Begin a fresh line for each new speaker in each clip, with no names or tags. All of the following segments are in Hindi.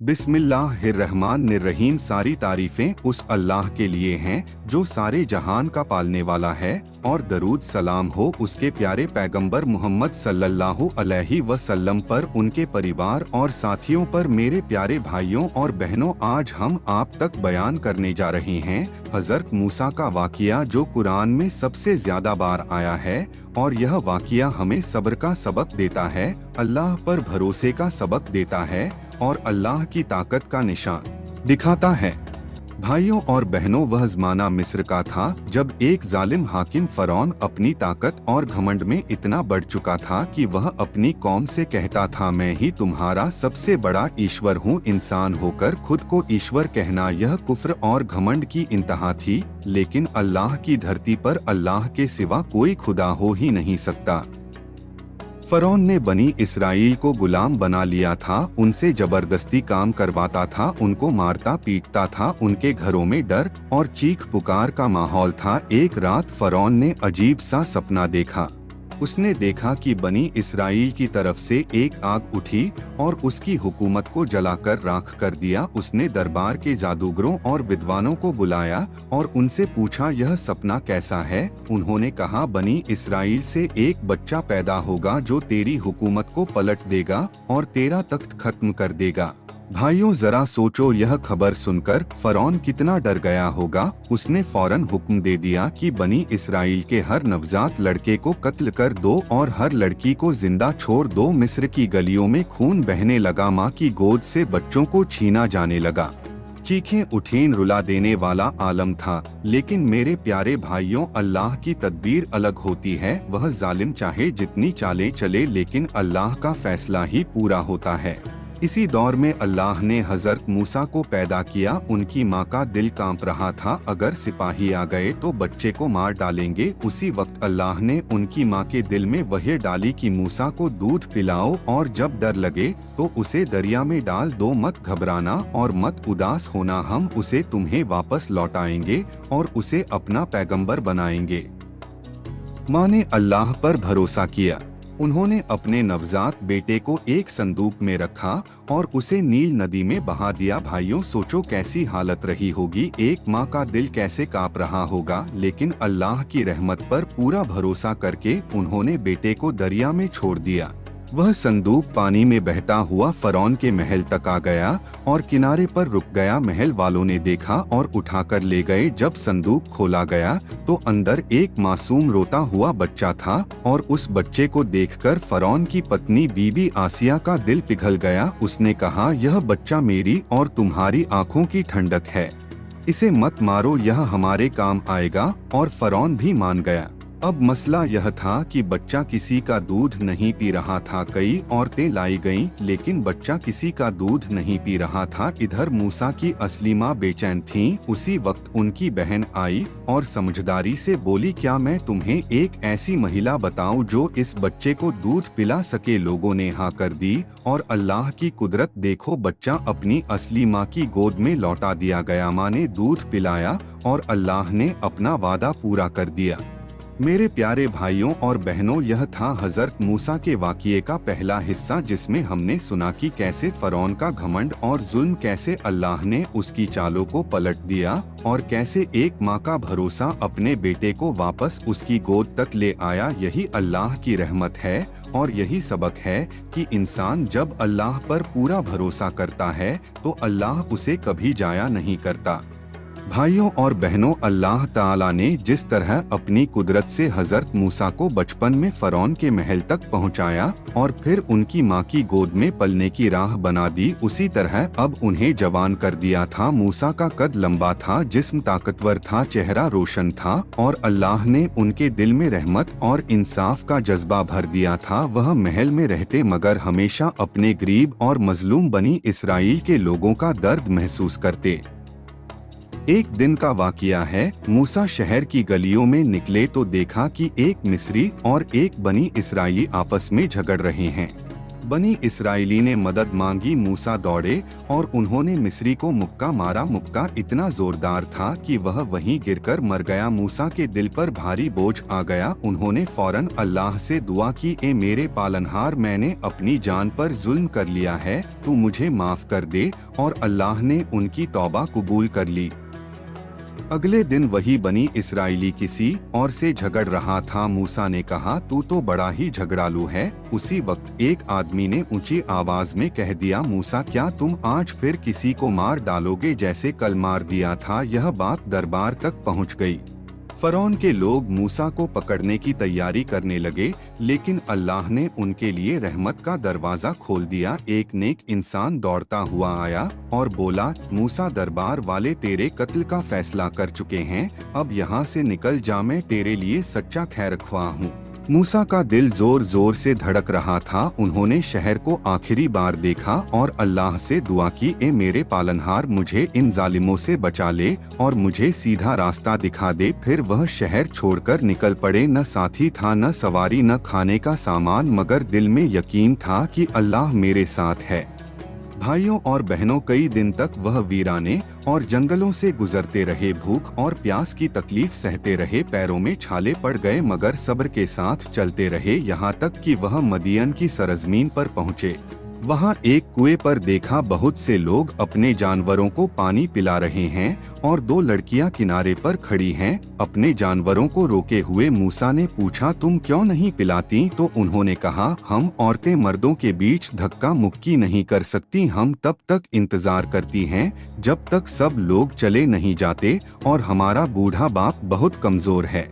बिस्मिल्लाहिर्रहमानिर्रहीम। सारी तारीफें उस अल्लाह के लिए हैं जो सारे जहान का पालने वाला है, और दरूद सलाम हो उसके प्यारे पैगंबर मोहम्मद सल्लल्लाहु अलैहि वसल्लम पर, उनके परिवार और साथियों पर। मेरे प्यारे भाइयों और बहनों, आज हम आप तक बयान करने जा रहे हैं हजरत मूसा का वाक़िया, जो कुरान में सबसे ज्यादा बार आया है। और यह वाक़िया हमें सब्र का सबक देता है, अल्लाह पर भरोसे का सबक देता है और अल्लाह की ताकत का निशान दिखाता है। भाइयों और बहनों, वह ज़माना मिस्र का था जब एक जालिम हाकिम फ़रौन अपनी ताकत और घमंड में इतना बढ़ चुका था कि वह अपनी कौम से कहता था, मैं ही तुम्हारा सबसे बड़ा ईश्वर हूँ। इंसान होकर खुद को ईश्वर कहना यह कुफ्र और घमंड की इंतहा थी। लेकिन अल्लाह की धरती पर अल्लाह के सिवा कोई खुदा हो ही नहीं सकता। फ़रौन ने बनी इसराइल को गुलाम बना लिया था, उनसे जबरदस्ती काम करवाता था, उनको मारता पीटता था, उनके घरों में डर और चीख पुकार का माहौल था। एक रात फ़रौन ने अजीब सा सपना देखा। उसने देखा कि बनी इसराइल की तरफ से एक आग उठी और उसकी हुकूमत को जलाकर राख कर दिया। उसने दरबार के जादूगरों और विद्वानों को बुलाया और उनसे पूछा, यह सपना कैसा है? उन्होंने कहा, बनी इसराइल से एक बच्चा पैदा होगा जो तेरी हुकूमत को पलट देगा और तेरा तख्त खत्म कर देगा। भाइयों, जरा सोचो, यह खबर सुनकर फ़रौन कितना डर गया होगा। उसने फौरन हुक्म दे दिया कि बनी इसराइल के हर नवजात लड़के को कत्ल कर दो और हर लड़की को जिंदा छोड़ दो। मिस्र की गलियों में खून बहने लगा, माँ की गोद से बच्चों को छीना जाने लगा। चीखें उठीं, रुला देने वाला आलम था। लेकिन मेरे प्यारे भाइयों, अल्लाह की तदबीर अलग होती है। वह जालिम चाहे जितनी चालें चले, लेकिन अल्लाह का फैसला ही पूरा होता है। इसी दौर में अल्लाह ने हजरत मूसा को पैदा किया। उनकी माँ का दिल कांप रहा था, अगर सिपाही आ गए तो बच्चे को मार डालेंगे। उसी वक्त अल्लाह ने उनकी माँ के दिल में वही डाली कि मूसा को दूध पिलाओ और जब डर लगे तो उसे दरिया में डाल दो। मत घबराना और मत उदास होना, हम उसे तुम्हें वापस लौटाएंगे और उसे अपना पैगंबर बनाएंगे। माँ ने अल्लाह पर भरोसा किया। उन्होंने अपने नवजात बेटे को एक संदूक में रखा और उसे नील नदी में बहा दिया। भाइयों, सोचो कैसी हालत रही होगी, एक माँ का दिल कैसे कांप रहा होगा। लेकिन अल्लाह की रहमत पर पूरा भरोसा करके उन्होंने बेटे को दरिया में छोड़ दिया। वह संदूक पानी में बहता हुआ फ़रौन के महल तक आ गया और किनारे पर रुक गया। महल वालों ने देखा और उठाकर ले गए। जब संदूक खोला गया तो अंदर एक मासूम रोता हुआ बच्चा था और उस बच्चे को देखकर फ़रौन की पत्नी बीबी आसिया का दिल पिघल गया। उसने कहा, यह बच्चा मेरी और तुम्हारी आंखों की ठंडक है, इसे मत मारो, यह हमारे काम आएगा। और फ़रौन भी मान गया। अब मसला यह था कि बच्चा किसी का दूध नहीं पी रहा था। कई औरतें लाई गईं, लेकिन बच्चा किसी का दूध नहीं पी रहा था। इधर मूसा की असली माँ बेचैन थीं। उसी वक्त उनकी बहन आई और समझदारी से बोली, क्या मैं तुम्हें एक ऐसी महिला बताऊं जो इस बच्चे को दूध पिला सके? लोगों ने हाँ कर दी और अल्लाह की कुदरत देखो, बच्चा अपनी असली माँ की गोद में लौटा दिया गया। माँ ने दूध पिलाया और अल्लाह ने अपना वादा पूरा कर दिया। मेरे प्यारे भाइयों और बहनों, यह था हजरत मूसा के वाक़िए का पहला हिस्सा, जिसमें हमने सुना कि कैसे फ़रौन का घमंड और जुल्म, कैसे अल्लाह ने उसकी चालों को पलट दिया और कैसे एक माँ का भरोसा अपने बेटे को वापस उसकी गोद तक ले आया। यही अल्लाह की रहमत है और यही सबक है कि इंसान जब अल्लाह पर पूरा भरोसा करता है तो अल्लाह उसे कभी जाया नहीं करता। भाइयों और बहनों, अल्लाह ताला ने जिस तरह अपनी कुदरत से हजरत मूसा को बचपन में फ़रौन के महल तक पहुंचाया और फिर उनकी माँ की गोद में पलने की राह बना दी, उसी तरह अब उन्हें जवान कर दिया था। मूसा का कद लंबा था, जिस्म ताकतवर था, चेहरा रोशन था और अल्लाह ने उनके दिल में रहमत और इंसाफ का जज्बा भर दिया था। वह महल में रहते मगर हमेशा अपने गरीब और मजलूम बनी इसराइल के लोगों का दर्द महसूस करते। एक दिन का वाक़िया है। मूसा शहर की गलियों में निकले तो देखा कि एक मिस्री और एक बनी इसराइली आपस में झगड़ रहे हैं। बनी इसराइली ने मदद मांगी। मूसा दौड़े और उन्होंने मिस्री को मुक्का मारा। मुक्का इतना जोरदार था कि वह वहीं गिरकर मर गया। मूसा के दिल पर भारी बोझ आ गया। उन्होंने फौरन अल्लाह से दुआ की, ए मेरे पालनहार, मैंने अपनी जान पर जुल्म कर लिया है, तू मुझे माफ कर दे। और अल्लाह ने उनकी तौबा कबूल कर ली। अगले दिन वही बनी इसराइली किसी और से झगड़ रहा था। मूसा ने कहा, तू तो बड़ा ही झगड़ालू है। उसी वक्त एक आदमी ने ऊंची आवाज में कह दिया, मूसा, क्या तुम आज फिर किसी को मार डालोगे जैसे कल मार दिया था? यह बात दरबार तक पहुंच गई। फरौन के लोग मूसा को पकड़ने की तैयारी करने लगे, लेकिन अल्लाह ने उनके लिए रहमत का दरवाजा खोल दिया। एक नेक इंसान दौड़ता हुआ आया और बोला, मूसा, दरबार वाले तेरे कत्ल का फैसला कर चुके हैं, अब यहाँ से निकल जा, मैं तेरे लिए सच्चा खैरख्वाह हूँ। मूसा का दिल जोर जोर से धड़क रहा था। उन्होंने शहर को आखिरी बार देखा और अल्लाह से दुआ की, ए मेरे पालनहार, मुझे इन जालिमों से बचा ले और मुझे सीधा रास्ता दिखा दे। फिर वह शहर छोड़कर निकल पड़े। न साथी था, न सवारी, न खाने का सामान, मगर दिल में यकीन था कि अल्लाह मेरे साथ है। भाइयों और बहनों, कई दिन तक वह वीराने और जंगलों से गुजरते रहे। भूख और प्यास की तकलीफ सहते रहे। पैरों में छाले पड़ गए, मगर सब्र के साथ चलते रहे, यहाँ तक कि वह मदियन की सरजमीन पर पहुँचे। वहाँ एक कुएं पर देखा बहुत से लोग अपने जानवरों को पानी पिला रहे हैं और दो लड़कियां किनारे पर खड़ी हैं, अपने जानवरों को रोके हुए। मूसा ने पूछा, तुम क्यों नहीं पिलाती? तो उन्होंने कहा, हम औरतें मर्दों के बीच धक्का मुक्की नहीं कर सकती। हम तब तक इंतजार करती हैं जब तक सब लोग चले नहीं जाते, और हमारा बूढ़ा बाप बहुत कमजोर है,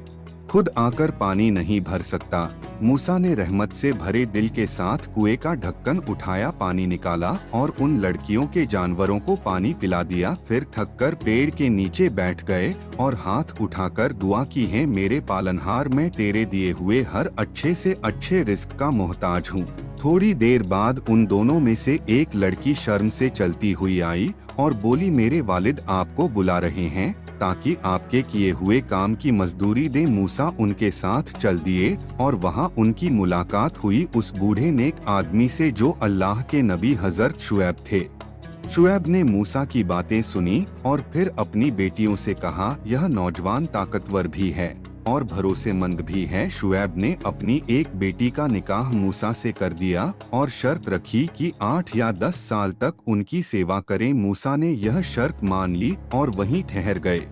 खुद आकर पानी नहीं भर सकता। मूसा ने रहमत से भरे दिल के साथ कुएं का ढक्कन उठाया, पानी निकाला और उन लड़कियों के जानवरों को पानी पिला दिया। फिर थककर पेड़ के नीचे बैठ गए और हाथ उठाकर दुआ की, है मेरे पालनहार, मैं तेरे दिए हुए हर अच्छे से अच्छे रिस्क का मोहताज हूँ। थोड़ी देर बाद उन दोनों में से एक लड़की शर्म से चलती हुई आई और बोली, मेरे वालिद आपको बुला रहे हैं ताकि आपके किए हुए काम की मजदूरी दें। मूसा उनके साथ चल दिए और वहाँ उनकी मुलाकात हुई उस बूढ़े नेक आदमी से जो अल्लाह के नबी हजरत शुएब थे। शुएब ने मूसा की बातें सुनी और फिर अपनी बेटियों से कहा, यह नौजवान ताकतवर भी है और भरोसेमंद भी है। शुएब ने अपनी एक बेटी का निकाह मूसा से कर दिया और शर्त रखी कि 8 या 10 साल तक उनकी सेवा करें। मूसा ने यह शर्त मान ली और वहीं ठहर गए।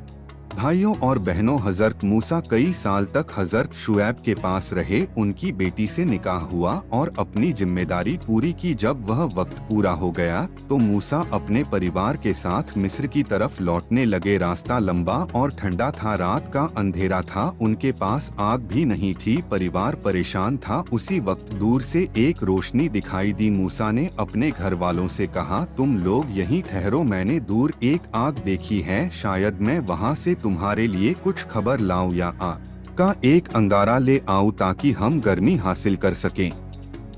भाइयों और बहनों, हजरत मूसा कई साल तक हजरत शुएब के पास रहे। उनकी बेटी से निकाह हुआ और अपनी जिम्मेदारी पूरी की। जब वह वक्त पूरा हो गया तो मूसा अपने परिवार के साथ मिस्र की तरफ लौटने लगे। रास्ता लंबा और ठंडा था, रात का अंधेरा था, उनके पास आग भी नहीं थी, परिवार परेशान था। उसी वक्त दूर से एक रोशनी दिखाई दी। मूसा ने अपने घर वालों से कहा, तुम लोग यहीं ठहरो, मैंने दूर एक आग देखी है, शायद मैं वहाँ से तुम्हारे लिए कुछ खबर लाऊं या आग का एक अंगारा ले आऊं ताकि हम गर्मी हासिल कर सकें।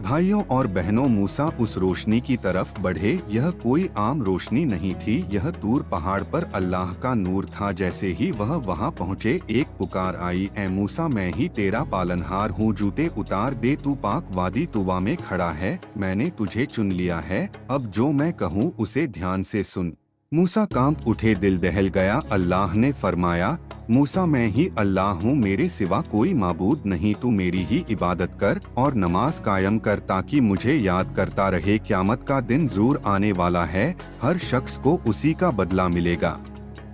भाइयों और बहनों, मूसा उस रोशनी की तरफ बढ़े। यह कोई आम रोशनी नहीं थी, यह तूर पहाड़ पर अल्लाह का नूर था। जैसे ही वह वहां पहुंचे, एक पुकार आई, ऐ मूसा, मैं ही तेरा पालनहार हूँ, जूते उतार दे, तू पाक वादी तुवा में खड़ा है, मैंने तुझे चुन लिया है, अब जो मैं कहूँ उसे ध्यान से सुन। मूसा कांप उठे, दिल दहल गया। अल्लाह ने फरमाया, मूसा, मैं ही अल्लाह हूँ, मेरे सिवा कोई माबूद नहीं, तू मेरी ही इबादत कर और नमाज कायम कर ताकि मुझे याद करता रहे। क़यामत का दिन जरूर आने वाला है, हर शख्स को उसी का बदला मिलेगा।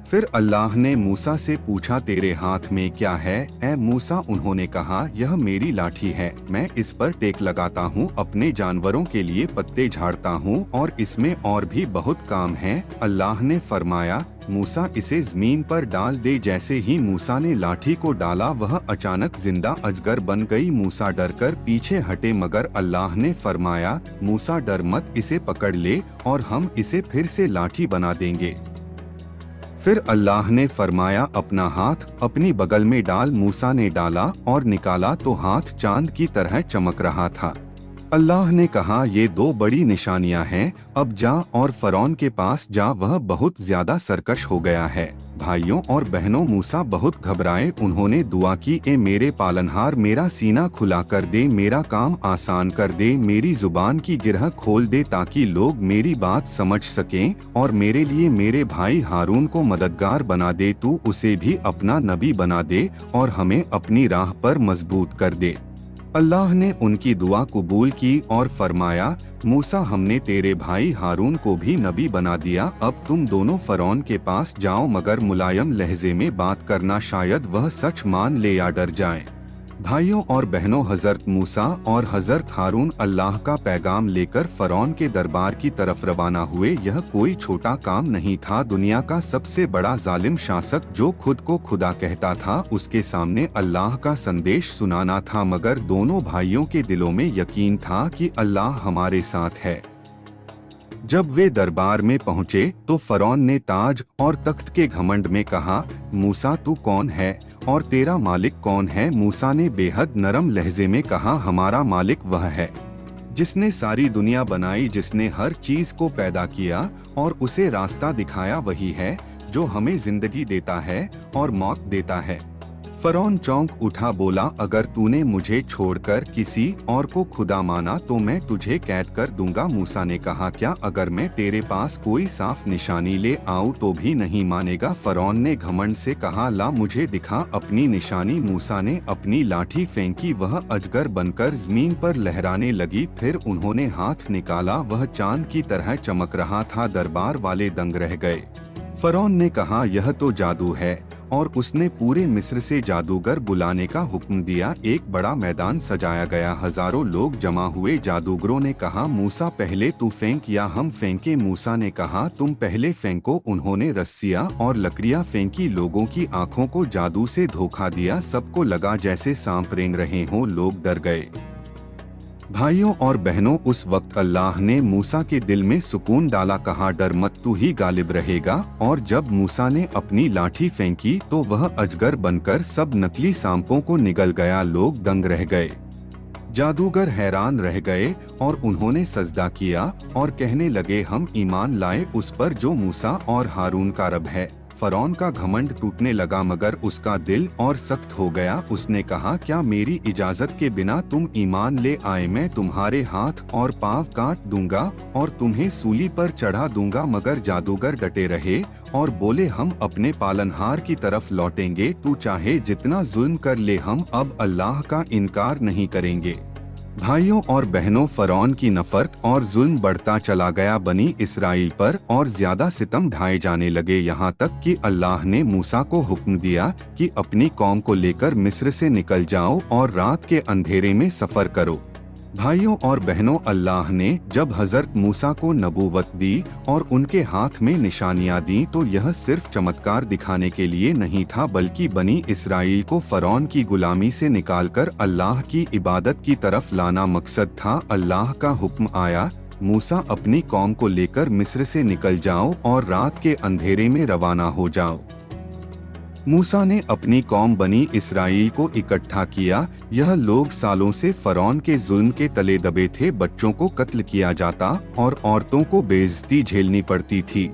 फिर अल्लाह ने मूसा से पूछा, तेरे हाथ में क्या है? ऐ मूसा, उन्होंने कहा, यह मेरी लाठी है, मैं इस पर टेक लगाता हूँ, अपने जानवरों के लिए पत्ते झाड़ता हूँ और इसमें और भी बहुत काम है। अल्लाह ने फरमाया, मूसा, इसे जमीन पर डाल दे। जैसे ही मूसा ने लाठी को डाला, वह अचानक जिंदा अजगर बन गई। मूसा डरकर पीछे हटे, मगर अल्लाह ने फरमाया, मूसा डर मत, इसे पकड़ ले और हम इसे फिर से लाठी बना देंगे। फिर अल्लाह ने फरमाया, अपना हाथ अपनी बगल में डाल। मूसा ने डाला और निकाला तो हाथ चांद की तरह चमक रहा था। अल्लाह ने कहा, ये 2 बड़ी निशानियां हैं, अब जा और फरौन के पास जा, वह बहुत ज्यादा सरकश हो गया है। भाइयों और बहनों, मूसा बहुत घबराए। उन्होंने दुआ की, ए मेरे पालनहार, मेरा सीना खुला कर दे, मेरा काम आसान कर दे, मेरी जुबान की गिरह खोल दे ताकि लोग मेरी बात समझ सकें, और मेरे लिए मेरे भाई हारून को मददगार बना दे। तू उसे भी अपना नबी बना दे और हमें अपनी राह पर मजबूत कर दे। अल्लाह ने उनकी दुआ कबूल की और फरमाया, मूसा, हमने तेरे भाई हारून को भी नबी बना दिया। अब तुम दोनों फरौन के पास जाओ, मगर मुलायम लहजे में बात करना, शायद वह सच मान ले या डर जाए। भाइयों और बहनों, हजरत मूसा और हजरत हारून अल्लाह का पैगाम लेकर फरौन के दरबार की तरफ रवाना हुए। यह कोई छोटा काम नहीं था। दुनिया का सबसे बड़ा जालिम शासक जो खुद को खुदा कहता था, उसके सामने अल्लाह का संदेश सुनाना था। मगर दोनों भाइयों के दिलों में यकीन था कि अल्लाह हमारे साथ है। जब वे दरबार में पहुँचे तो फरौन ने ताज और तख्त के घमंड में कहा, मूसा, तू कौन है और तेरा मालिक कौन है? मूसा ने बेहद नरम लहजे में कहा, हमारा मालिक वह है जिसने सारी दुनिया बनाई, जिसने हर चीज को पैदा किया और उसे रास्ता दिखाया। वही है जो हमें जिंदगी देता है और मौत देता है। फरौन चौंक उठा, बोला, अगर तूने मुझे छोड़कर किसी और को खुदा माना तो मैं तुझे कैद कर दूंगा। मूसा ने कहा, क्या अगर मैं तेरे पास कोई साफ निशानी ले आऊं तो भी नहीं मानेगा? फरौन ने घमंड से कहा, ला मुझे दिखा अपनी निशानी। मूसा ने अपनी लाठी फेंकी, वह अजगर बनकर जमीन पर लहराने लगी। फिर उन्होंने हाथ निकाला, वह चांद की तरह चमक रहा था। दरबार वाले दंग रह गए। फरौन ने कहा, यह तो जादू है, और उसने पूरे मिस्र से जादूगर बुलाने का हुक्म दिया। एक बड़ा मैदान सजाया गया, हजारों लोग जमा हुए। जादूगरों ने कहा, मूसा, पहले तू फेंक या हम फेंके? मूसा ने कहा, तुम पहले फेंको। उन्होंने रस्सियां और लकड़ियां फेंकी। लोगों की आंखों को जादू से धोखा दिया। सबको लगा जैसे सांप रेंग रहे हों। लोग डर गए। भाइयों और बहनों, उस वक्त अल्लाह ने मूसा के दिल में सुकून डाला। कहा, डर मत, तू ही गालिब रहेगा। और जब मूसा ने अपनी लाठी फेंकी तो वह अजगर बनकर सब नकली सांपों को निगल गया। लोग दंग रह गए। जादूगर हैरान रह गए और उन्होंने सजदा किया और कहने लगे, हम ईमान लाए उस पर जो मूसा और हारून का रब है। फरौन का घमंड टूटने लगा, मगर उसका दिल और सख्त हो गया। उसने कहा, क्या मेरी इजाजत के बिना तुम ईमान ले आए? मैं तुम्हारे हाथ और पांव काट दूंगा और तुम्हें सूली पर चढ़ा दूंगा। मगर जादूगर डटे रहे और बोले, हम अपने पालनहार की तरफ लौटेंगे। तू चाहे जितना जुल्म कर ले, हम अब अल्लाह का इनकार नहीं करेंगे। भाइयों और बहनों, फरौन की नफरत और जुल्म बढ़ता चला गया बनी इसराइल पर, और ज्यादा सितम ढाए जाने लगे। यहाँ तक कि अल्लाह ने मूसा को हुक्म दिया कि अपनी कौम को लेकर मिस्र से निकल जाओ और रात के अंधेरे में सफर करो। भाइयों और बहनों, अल्लाह ने जब हजरत मूसा को नबूवत दी और उनके हाथ में निशानियां दी तो यह सिर्फ चमत्कार दिखाने के लिए नहीं था, बल्कि बनी इसराइल को फरौन की गुलामी से निकालकर अल्लाह की इबादत की तरफ लाना मकसद था। अल्लाह का हुक्म आया, मूसा, अपनी कौम को लेकर मिस्र से निकल जाओ और रात के अंधेरे में रवाना हो जाओ। मूसा ने अपनी कौम बनी इसराइल को इकट्ठा किया। यह लोग सालों से फरौन के जुल्म के तले दबे थे। बच्चों को कत्ल किया जाता और औरतों को बेइज्जती झेलनी पड़ती थी।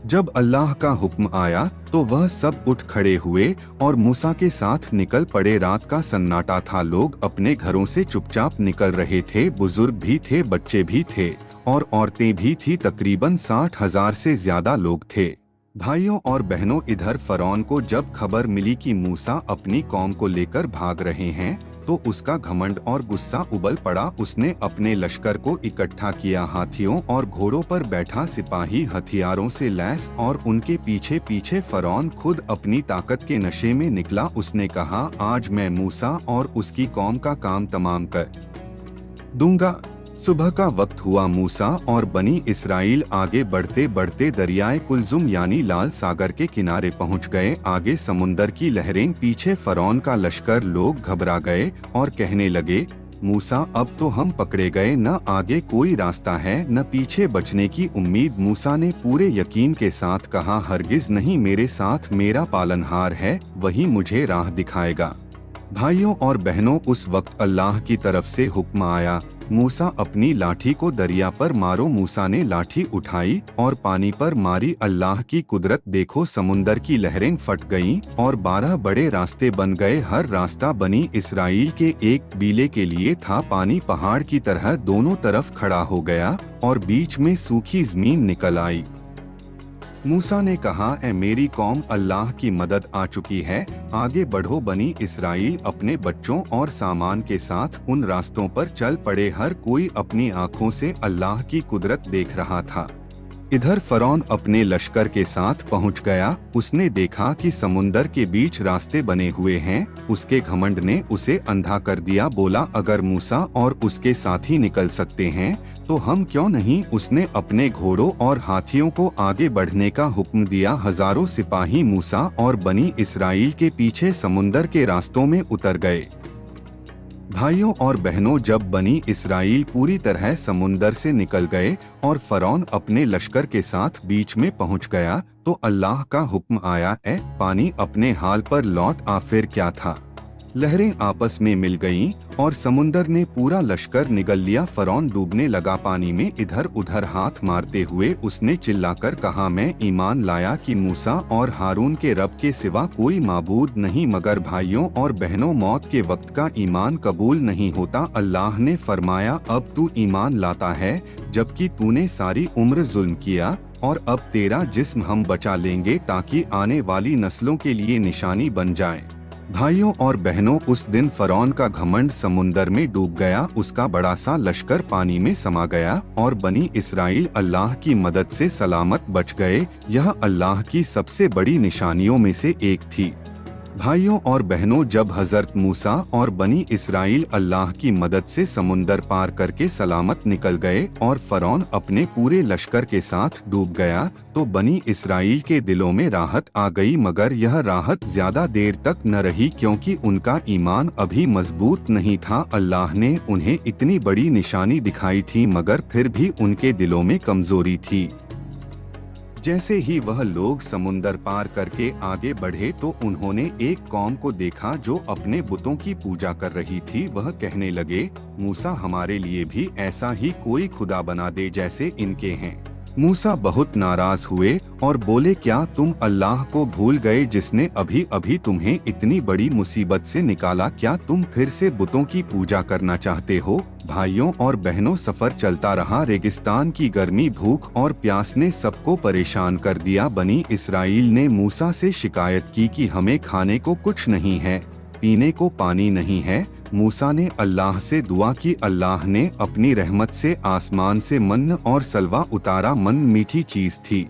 जब अल्लाह का हुक्म आया तो वह सब उठ खड़े हुए और मूसा के साथ निकल पड़े। रात का सन्नाटा था। लोग अपने घरों से चुपचाप निकल रहे थे। बुजुर्ग भी थे, बच्चे भी थे और औरतें भी थी। तकरीबन 60,000 से ज्यादा लोग थे। भाइयों और बहनों, इधर फरौन को जब खबर मिली कि मूसा अपनी कौम को लेकर भाग रहे हैं तो उसका घमंड और गुस्सा उबल पड़ा। उसने अपने लश्कर को इकट्ठा किया। हाथियों और घोड़ों पर बैठा सिपाही हथियारों से लैस और उनके पीछे पीछे। फरौन खुद अपनी ताकत के नशे में निकला। उसने कहा, आज मैं मूसा और उसकी कौम का काम तमाम कर दूंगा। सुबह का वक्त हुआ। मूसा और बनी इसराइल आगे बढ़ते बढ़ते दरियाए कुलजुम यानी लाल सागर के किनारे पहुंच गए। आगे समुंदर की लहरें, पीछे फरौन का लश्कर। लोग घबरा गए और कहने लगे, मूसा, अब तो हम पकड़े गए। न आगे कोई रास्ता है न पीछे बचने की उम्मीद। मूसा ने पूरे यकीन के साथ कहा, हरगिज नहीं, मेरे साथ मेरा पालनहार है, वही मुझे राह दिखाएगा। भाइयों और बहनों, उस वक्त अल्लाह की तरफ से हुक्म आया, मूसा अपनी लाठी को दरिया पर मारो। मूसा ने लाठी उठाई और पानी पर मारी। अल्लाह की कुदरत देखो, समुंदर की लहरें फट गईं और 12 बड़े रास्ते बन गए। हर रास्ता बनी इसराइल के एक बीले के लिए था। पानी पहाड़ की तरह दोनों तरफ खड़ा हो गया और बीच में सूखी जमीन निकल आई। मूसा ने कहा, ए मेरी कौम, अल्लाह की मदद आ चुकी है, आगे बढ़ो। बनी इसराइल अपने बच्चों और सामान के साथ उन रास्तों पर चल पड़े। हर कोई अपनी आंखों से अल्लाह की कुदरत देख रहा था। इधर फरौन अपने लश्कर के साथ पहुंच गया। उसने देखा कि समुंदर के बीच रास्ते बने हुए हैं। उसके घमंड ने उसे अंधा कर दिया। बोला, अगर मूसा और उसके साथी निकल सकते हैं तो हम क्यों नहीं। उसने अपने घोड़ों और हाथियों को आगे बढ़ने का हुक्म दिया। हजारों सिपाही मूसा और बनी इसराइल के पीछे समुंदर के रास्तों में उतर गए। भाइयों और बहनों, जब बनी इसराइल पूरी तरह समुंदर से निकल गए और फरौन अपने लश्कर के साथ बीच में पहुंच गया तो अल्लाह का हुक्म आया, ए पानी अपने हाल पर लौट आ। फिर क्या था, लहरें आपस में मिल गईं और समुंदर ने पूरा लश्कर निगल लिया। फरौन डूबने लगा पानी में। इधर उधर हाथ मारते हुए उसने चिल्लाकर कहा, मैं ईमान लाया कि मूसा और हारून के रब के सिवा कोई माबूद नहीं। मगर भाइयों और बहनों, मौत के वक्त का ईमान कबूल नहीं होता। अल्लाह ने फरमाया, अब तू ईमान लाता है जबकि तूने सारी उम्र जुल्म किया, और अब तेरा जिस्म हम बचा लेंगे ताकि आने वाली नस्लों के लिए निशानी बन जाए। भाइयों और बहनों, उस दिन फरौन का घमंड समुंदर में डूब गया। उसका बड़ा सा लश्कर पानी में समा गया और बनी इसराइल अल्लाह की मदद से सलामत बच गए। यह अल्लाह की सबसे बड़ी निशानियों में से एक थी। भाइयों और बहनों, जब हजरत मूसा और बनी इसराइल अल्लाह की मदद से समुंदर पार करके सलामत निकल गए और फरौन अपने पूरे लश्कर के साथ डूब गया तो बनी इसराइल के दिलों में राहत आ गई। मगर यह राहत ज्यादा देर तक न रही, क्योंकि उनका ईमान अभी मजबूत नहीं था। अल्लाह ने उन्हें इतनी बड़ी निशानी दिखाई थी मगर फिर भी उनके दिलों में कमजोरी थी। जैसे ही वह लोग समुंदर पार करके आगे बढ़े तो उन्होंने एक कौम को देखा जो अपने बुतों की पूजा कर रही थी। वह कहने लगे, मूसा, हमारे लिए भी ऐसा ही कोई खुदा बना दे जैसे इनके हैं। मूसा बहुत नाराज हुए और बोले, क्या तुम अल्लाह को भूल गए जिसने अभी अभी तुम्हें इतनी बड़ी मुसीबत से निकाला? क्या तुम फिर से बुतों की पूजा करना चाहते हो? भाइयों और बहनों, सफर चलता रहा। रेगिस्तान की गर्मी, भूख और प्यास ने सबको परेशान कर दिया। बनी इसराइल ने मूसा से शिकायत की कि हमें खाने को कुछ नहीं है, पीने को पानी नहीं है। मूसा ने अल्लाह से दुआ की। अल्लाह ने अपनी रहमत से आसमान से मन्न और सलवा उतारा। मन मीठी चीज थी,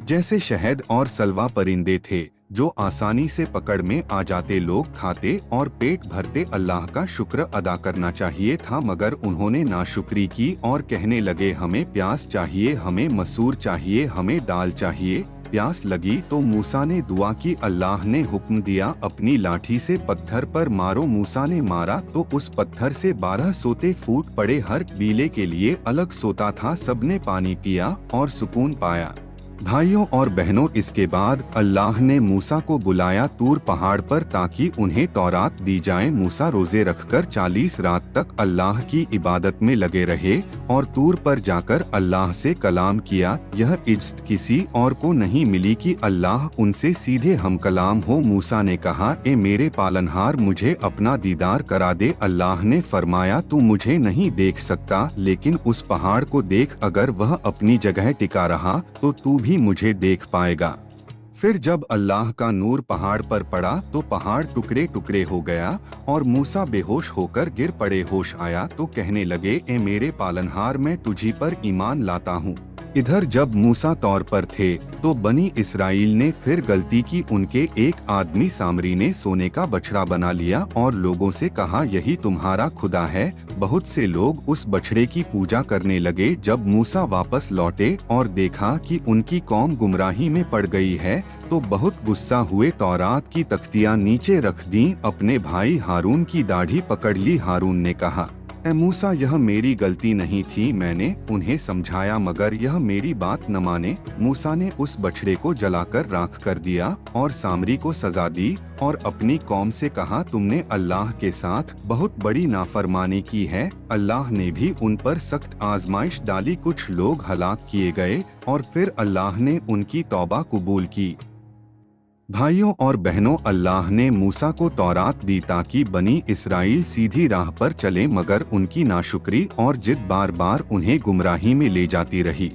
जैसे शहद और सलवा परिंदे थे जो आसानी से पकड़ में आ जाते। लोग खाते और पेट भरते। अल्लाह का शुक्र अदा करना चाहिए था मगर उन्होंने नाशुक्री की और कहने लगे, हमें प्याज चाहिए, हमें मसूर चाहिए, हमें दाल चाहिए। प्यास लगी तो मूसा ने दुआ की। अल्लाह ने हुक्म दिया, अपनी लाठी से पत्थर पर मारो। मूसा ने मारा तो उस पत्थर से 12 सोते फूट पड़े। हर बीले के लिए अलग सोता था। सबने पानी पिया और सुकून पाया। भाइयों और बहनों, इसके बाद अल्लाह ने मूसा को बुलाया तूर पहाड़ पर ताकि उन्हें तौरात दी जाए। मूसा रोजे रखकर 40 रात तक अल्लाह की इबादत में लगे रहे और तूर पर जाकर अल्लाह से कलाम किया। यह इज्जत किसी और को नहीं मिली कि अल्लाह उनसे सीधे हम कलाम हो। मूसा ने कहा, ए मेरे पालनहार, मुझे अपना दीदार करा दे। अल्लाह ने फरमाया, तू मुझे नहीं देख सकता लेकिन उस पहाड़ को देख। अगर वह अपनी जगह टिका रहा तो तू भी मुझे देख पाएगा। फिर जब अल्लाह का नूर पहाड़ पर पड़ा तो पहाड़ टुकड़े टुकड़े हो गया और मूसा बेहोश होकर गिर पड़े। होश आया तो कहने लगे, ए मेरे पालनहार, मैं तुझी पर ईमान लाता हूँ। इधर जब मूसा तौर पर थे तो बनी इसराइल ने फिर गलती की। उनके एक आदमी सामरी ने सोने का बछड़ा बना लिया और लोगों से कहा, यही तुम्हारा खुदा है। बहुत से लोग उस बछड़े की पूजा करने लगे। जब मूसा वापस लौटे और देखा कि उनकी कौम गुमराही में पड़ गई है तो बहुत गुस्सा हुए। तौरात की तख्तियां नीचे रख दी। अपने भाई हारून की दाढ़ी पकड़ ली। हारून ने कहा, ए मूसा, यह मेरी गलती नहीं थी, मैंने उन्हें समझाया मगर यह मेरी बात न माने। मूसा ने उस बछड़े को जलाकर राख कर दिया और सामरी को सजा दी और अपनी कौम से कहा, तुमने अल्लाह के साथ बहुत बड़ी नाफरमानी की है। अल्लाह ने भी उन पर सख्त आजमाइश डाली, कुछ लोग हलाक किए गए और फिर अल्लाह ने उनकी तौबा कबूल की। भाइयों और बहनों, अल्लाह ने मूसा को तौरात दी ताकि बनी इसराइल सीधी राह पर चले, मगर उनकी नाशुक्री और जिद बार बार उन्हें गुमराही में ले जाती रही।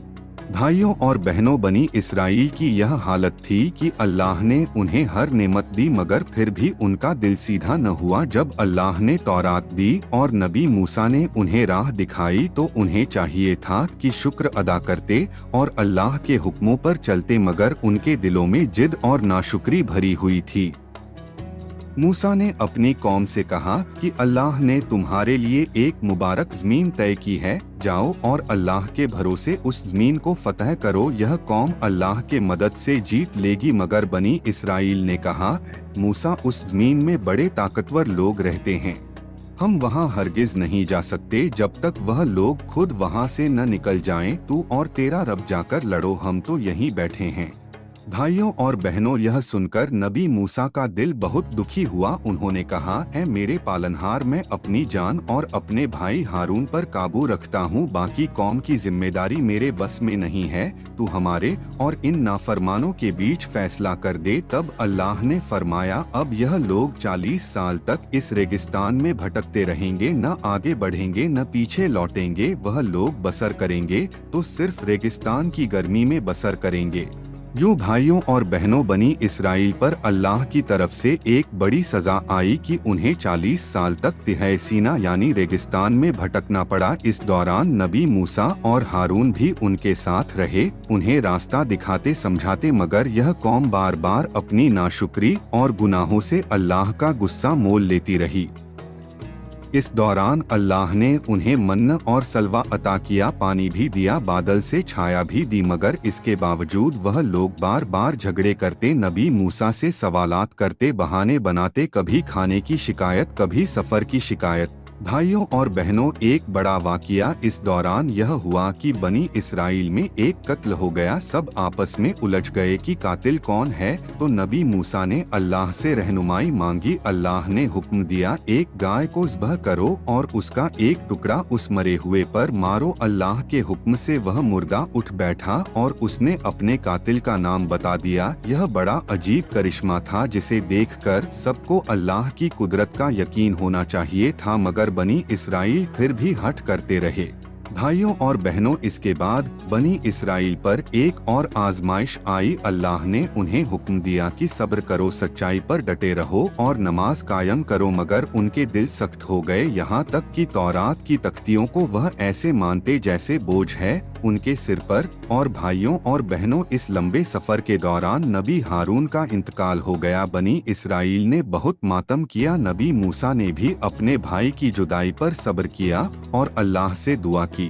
भाइयों और बहनों, बनी इसराइल की यह हालत थी कि अल्लाह ने उन्हें हर नेमत दी मगर फिर भी उनका दिल सीधा न हुआ। जब अल्लाह ने तौरात दी और नबी मूसा ने उन्हें राह दिखाई तो उन्हें चाहिए था कि शुक्र अदा करते और अल्लाह के हुक्मों पर चलते, मगर उनके दिलों में जिद और नाशुक्री भरी हुई थी। मूसा ने अपनी कौम से कहा कि अल्लाह ने तुम्हारे लिए एक मुबारक ज़मीन तय की है, जाओ और अल्लाह के भरोसे उस ज़मीन को फतह करो, यह कौम अल्लाह के मदद से जीत लेगी। मगर बनी इसराइल ने कहा, मूसा, उस ज़मीन में बड़े ताकतवर लोग रहते हैं, हम वहाँ हरगिज नहीं जा सकते जब तक वह लोग खुद वहाँ से न निकल जाएं। तू और तेरा रब जाकर लड़ो, हम तो यहीं बैठे हैं। भाइयों और बहनों, यह सुनकर नबी मूसा का दिल बहुत दुखी हुआ। उन्होंने कहा, है मेरे पालनहार, मैं अपनी जान और अपने भाई हारून पर काबू रखता हूँ, बाकी कौम की जिम्मेदारी मेरे बस में नहीं है। तू हमारे और इन नाफरमानों के बीच फैसला कर दे। तब अल्लाह ने फरमाया, अब यह लोग 40 साल तक इस रेगिस्तान में भटकते रहेंगे, न आगे बढ़ेंगे न पीछे लौटेंगे। वह लोग बसर करेंगे तो सिर्फ रेगिस्तान की गर्मी में बसर करेंगे। यूं भाइयों और बहनों, बनी इसराइल पर अल्लाह की तरफ से एक बड़ी सजा आई कि उन्हें 40 साल तक तिहाई सीना यानी रेगिस्तान में भटकना पड़ा। इस दौरान नबी मूसा और हारून भी उनके साथ रहे, उन्हें रास्ता दिखाते समझाते, मगर यह कौम बार बार अपनी नाशुक्री और गुनाहों से अल्लाह का गुस्सा मोल लेती रही। इस दौरान अल्लाह ने उन्हें मन्न और सलवा अता किया, पानी भी दिया, बादल से छाया भी दी, मगर इसके बावजूद वह लोग बार बार झगड़े करते, नबी मूसा से सवालात करते, बहाने बनाते, कभी खाने की शिकायत, कभी सफर की शिकायत। भाइयों और बहनों, एक बड़ा वाकिया इस दौरान यह हुआ कि बनी इसराइल में एक कत्ल हो गया। सब आपस में उलझ गए कि कातिल कौन है। तो नबी मूसा ने अल्लाह से रहनुमाई मांगी। अल्लाह ने हुक्म दिया, एक गाय को ज़बह करो और उसका एक टुकड़ा उस मरे हुए पर मारो। अल्लाह के हुक्म से वह मुर्दा उठ बैठा और उसने अपने कातिल का नाम बता दिया। यह बड़ा अजीब करिश्मा था जिसे देखकर सबको अल्लाह की कुदरत का यकीन होना चाहिए था, मगर बनी इसराइल फिर भी हठ करते रहे। भाइयों और बहनों, इसके बाद बनी इसराइल पर एक और आजमाइश आई। अल्लाह ने उन्हें हुक्म दिया कि सब्र करो, सच्चाई पर डटे रहो और नमाज कायम करो, मगर उनके दिल सख्त हो गए, यहाँ तक कि तौरात की तख्तियों को वह ऐसे मानते जैसे बोझ है उनके सिर पर। और भाइयों और बहनों, इस लंबे सफर के दौरान नबी हारून का इंतकाल हो गया। बनी इसराइल ने बहुत मातम किया। नबी मूसा ने भी अपने भाई की जुदाई पर सब्र किया और अल्लाह से दुआ की।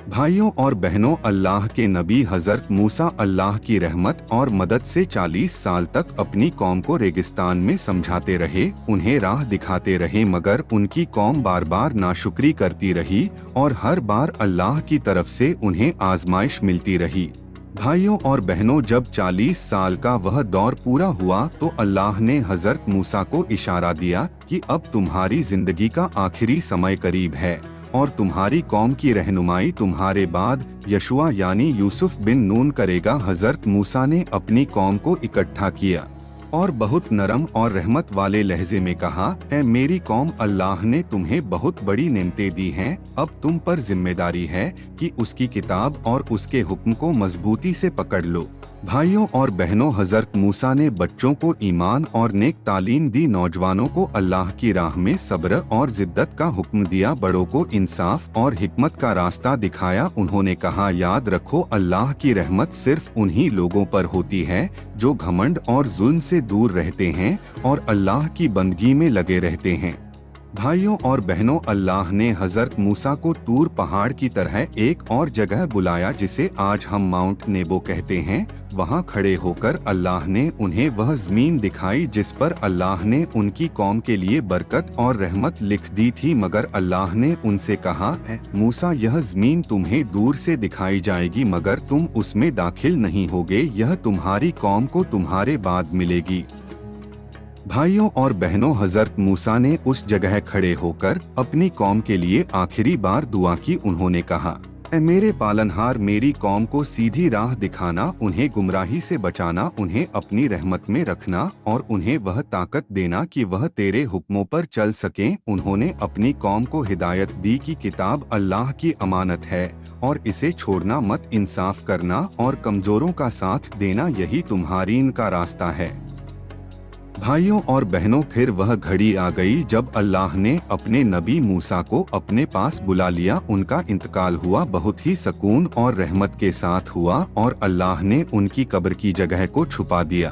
भाइयों और बहनों, अल्लाह के नबी हजरत मूसा अल्लाह की रहमत और मदद से 40 साल तक अपनी कौम को रेगिस्तान में समझाते रहे, उन्हें राह दिखाते रहे, मगर उनकी कौम बार बार नाशुक्री करती रही और हर बार अल्लाह की तरफ से उन्हें आजमाइश मिलती रही। भाइयों और बहनों, जब 40 साल का वह दौर पूरा हुआ तो अल्लाह ने हजरत मूसा को इशारा दिया कि अब तुम्हारी जिंदगी का आखिरी समय करीब है और तुम्हारी कौम की रहनुमाई तुम्हारे बाद यशुआ यानी यूसुफ बिन नून करेगा। हजरत मूसा ने अपनी कौम को इकट्ठा किया और बहुत नरम और रहमत वाले लहजे में कहा, ऐ मेरी कौम, अल्लाह ने तुम्हें बहुत बड़ी नेमतें दी हैं, अब तुम पर जिम्मेदारी है कि उसकी किताब और उसके हुक्म को मजबूती से पकड़ लो। भाइयों और बहनों, हजरत मूसा ने बच्चों को ईमान और नेक तालीम दी, नौजवानों को अल्लाह की राह में सब्र और जिद्दत का हुक्म दिया, बड़ों को इंसाफ और हिकमत का रास्ता दिखाया। उन्होंने कहा, याद रखो, अल्लाह की रहमत सिर्फ उन्हीं लोगों पर होती है जो घमंड और जुल्म से दूर रहते हैं और अल्लाह की बंदगी में लगे रहते हैं। भाइयों और बहनों, अल्लाह ने हजरत मूसा को तूर पहाड़ की तरह एक और जगह बुलाया जिसे आज हम माउंट नेबो कहते हैं। वहां खड़े होकर अल्लाह ने उन्हें वह जमीन दिखाई जिस पर अल्लाह ने उनकी कौम के लिए बरकत और रहमत लिख दी थी। मगर अल्लाह ने उनसे कहा, मूसा, यह जमीन तुम्हें दूर से दिखाई जाएगी मगर तुम उसमें दाखिल नहीं होगे, यह तुम्हारी कौम को तुम्हारे बाद मिलेगी। भाइयों और बहनों, हजरत मूसा ने उस जगह खड़े होकर अपनी कौम के लिए आखिरी बार दुआ की। उन्होंने कहा, ऐ मेरे पालनहार, मेरी कौम को सीधी राह दिखाना, उन्हें गुमराही से बचाना, उन्हें अपनी रहमत में रखना और उन्हें वह ताकत देना कि वह तेरे हुक्मों पर चल सकें। उन्होंने अपनी कौम को हिदायत दी कि किताब अल्लाह की अमानत है और इसे छोड़ना मत, इंसाफ करना और कमजोरों का साथ देना, यही तुम्हारी इनका रास्ता है। भाइयों और बहनों, फिर वह घड़ी आ गई जब अल्लाह ने अपने नबी मूसा को अपने पास बुला लिया। उनका इंतकाल हुआ, बहुत ही सुकून और रहमत के साथ हुआ और अल्लाह ने उनकी कब्र की जगह को छुपा दिया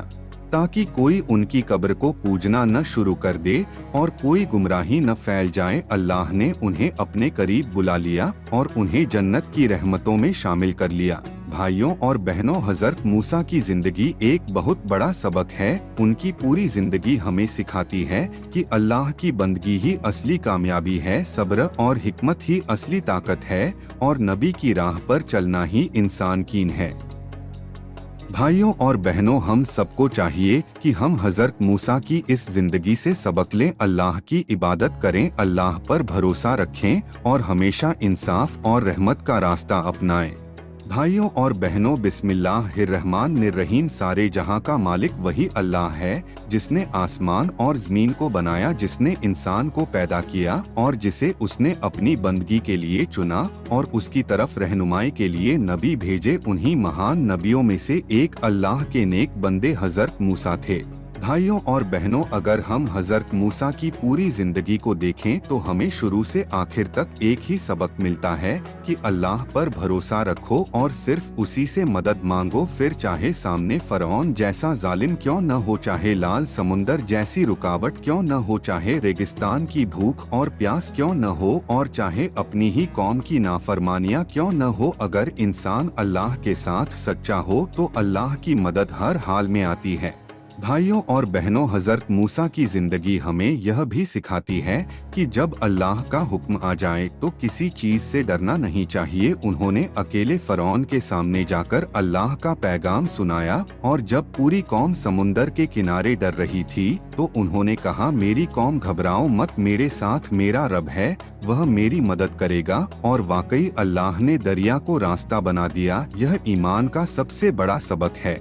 ताकि कोई उनकी कब्र को पूजना न शुरू कर दे और कोई गुमराही न फैल जाए। अल्लाह ने उन्हें अपने करीब बुला लिया और उन्हें जन्नत की रहमतों में शामिल कर लिया। भाइयों और बहनों, हजरत मूसा की जिंदगी एक बहुत बड़ा सबक है। उनकी पूरी जिंदगी हमें सिखाती है कि अल्लाह की बंदगी ही असली कामयाबी है, सब्र और हिकमत ही असली ताकत है और नबी की राह पर चलना ही इंसान कीन है। भाइयों और बहनों, हम सबको चाहिए कि हम हजरत मूसा की इस जिंदगी से सबक लें, अल्लाह की इबादत करें, अल्लाह पर भरोसा रखें और हमेशा इंसाफ और रहमत का रास्ता अपनाएं। भाइयों और बहनों, बिस्मिल्लाहिर्रहमानिर्रहीम। सारे जहां का मालिक वही अल्लाह है जिसने आसमान और जमीन को बनाया, जिसने इंसान को पैदा किया और जिसे उसने अपनी बंदगी के लिए चुना और उसकी तरफ रहनुमाई के लिए नबी भेजे। उन्हीं महान नबियों में से एक अल्लाह के नेक बंदे हजरत मूसा थे। भाइयों और बहनों, अगर हम हजरत मूसा की पूरी जिंदगी को देखें तो हमें शुरू से आखिर तक एक ही सबक मिलता है कि अल्लाह पर भरोसा रखो और सिर्फ उसी से मदद मांगो। फिर चाहे सामने फरौन जैसा जालिम क्यों न हो, चाहे लाल समुंदर जैसी रुकावट क्यों न हो, चाहे रेगिस्तान की भूख और प्यास क्यों न हो और चाहे अपनी ही कौम की नाफरमानियां क्यों न हो, अगर इंसान अल्लाह के साथ सच्चा हो तो अल्लाह की मदद हर हाल में आती है। भाइयों और बहनों, हजरत मूसा की जिंदगी हमें यह भी सिखाती है कि जब अल्लाह का हुक्म आ जाए तो किसी चीज से डरना नहीं चाहिए। उन्होंने अकेले फरौन के सामने जाकर अल्लाह का पैगाम सुनाया और जब पूरी कौम समुंदर के किनारे डर रही थी तो उन्होंने कहा, मेरी कौम घबराओ मत, मेरे साथ मेरा रब है, वह मेरी मदद करेगा। और वाकई अल्लाह ने दरिया को रास्ता बना दिया। यह ईमान का सबसे बड़ा सबक है।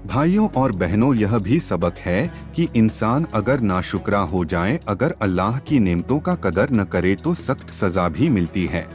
भाइयों और बहनों, यह भी सबक है कि इंसान अगर नाशुक्रा हो जाए, अगर अल्लाह की नेमतों का कदर न करे तो सख्त सजा भी मिलती है।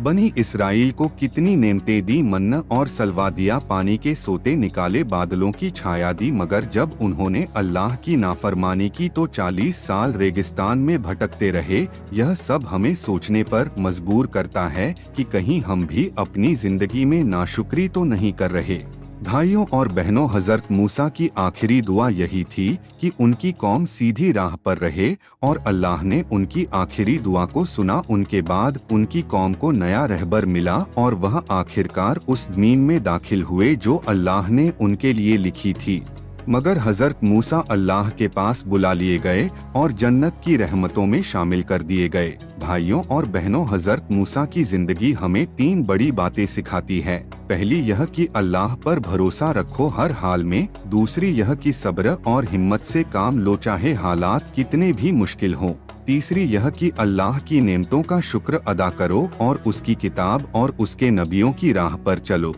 बनी इसराइल को कितनी नेमतें दी, मन्ना और सलवा दिया, पानी के सोते निकाले, बादलों की छाया दी, मगर जब उन्होंने अल्लाह की नाफरमानी की तो 40 साल रेगिस्तान में भटकते रहे। यह सब हमें सोचने पर मजबूर करता है कि कहीं हम भी अपनी जिंदगी में नाशुक्री तो नहीं कर रहे। भाइयों और बहनों, हजरत मूसा की आखिरी दुआ यही थी कि उनकी कौम सीधी राह पर रहे और अल्लाह ने उनकी आखिरी दुआ को सुना। उनके बाद उनकी कौम को नया रहबर मिला और वह आखिरकार उस ज़मीन में दाखिल हुए जो अल्लाह ने उनके लिए लिखी थी। मगर हजरत मूसा अल्लाह के पास बुला लिए गए और जन्नत की रहमतों में शामिल कर दिए गए। भाइयों और बहनों, हजरत मूसा की जिंदगी हमें 3 बड़ी बातें सिखाती है। पहली यह कि अल्लाह पर भरोसा रखो हर हाल में। दूसरी यह कि सब्र और हिम्मत से काम लो चाहे हालात कितने भी मुश्किल हों। तीसरी यह कि अल्लाह की नेमतों का शुक्र अदा करो और उसकी किताब और उसके नबियों की राह पर चलो।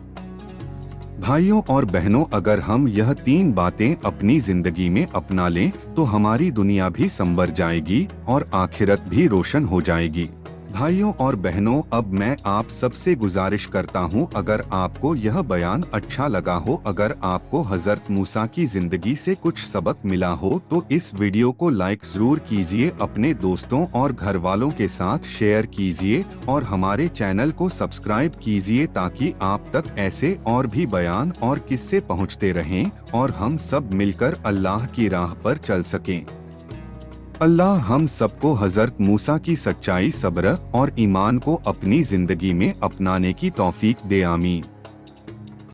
भाइयों और बहनों, अगर हम यह 3 बातें अपनी जिंदगी में अपना लें तो हमारी दुनिया भी संवर जाएगी और आखिरत भी रोशन हो जाएगी। भाइयों और बहनों, अब मैं आप सबसे गुजारिश करता हूं, अगर आपको यह बयान अच्छा लगा हो, अगर आपको हजरत मूसा की जिंदगी से कुछ सबक मिला हो तो इस वीडियो को लाइक जरूर कीजिए, अपने दोस्तों और घर वालों के साथ शेयर कीजिए और हमारे चैनल को सब्सक्राइब कीजिए ताकि आप तक ऐसे और भी बयान और किस्से पहुंचते रहें और हम सब मिलकर अल्लाह की राह पर चल सकें। अल्लाह हम सबको हजरत मूसा की सच्चाई, सब्र और ईमान को अपनी जिंदगी में अपनाने की तौफीक दे। आमीन।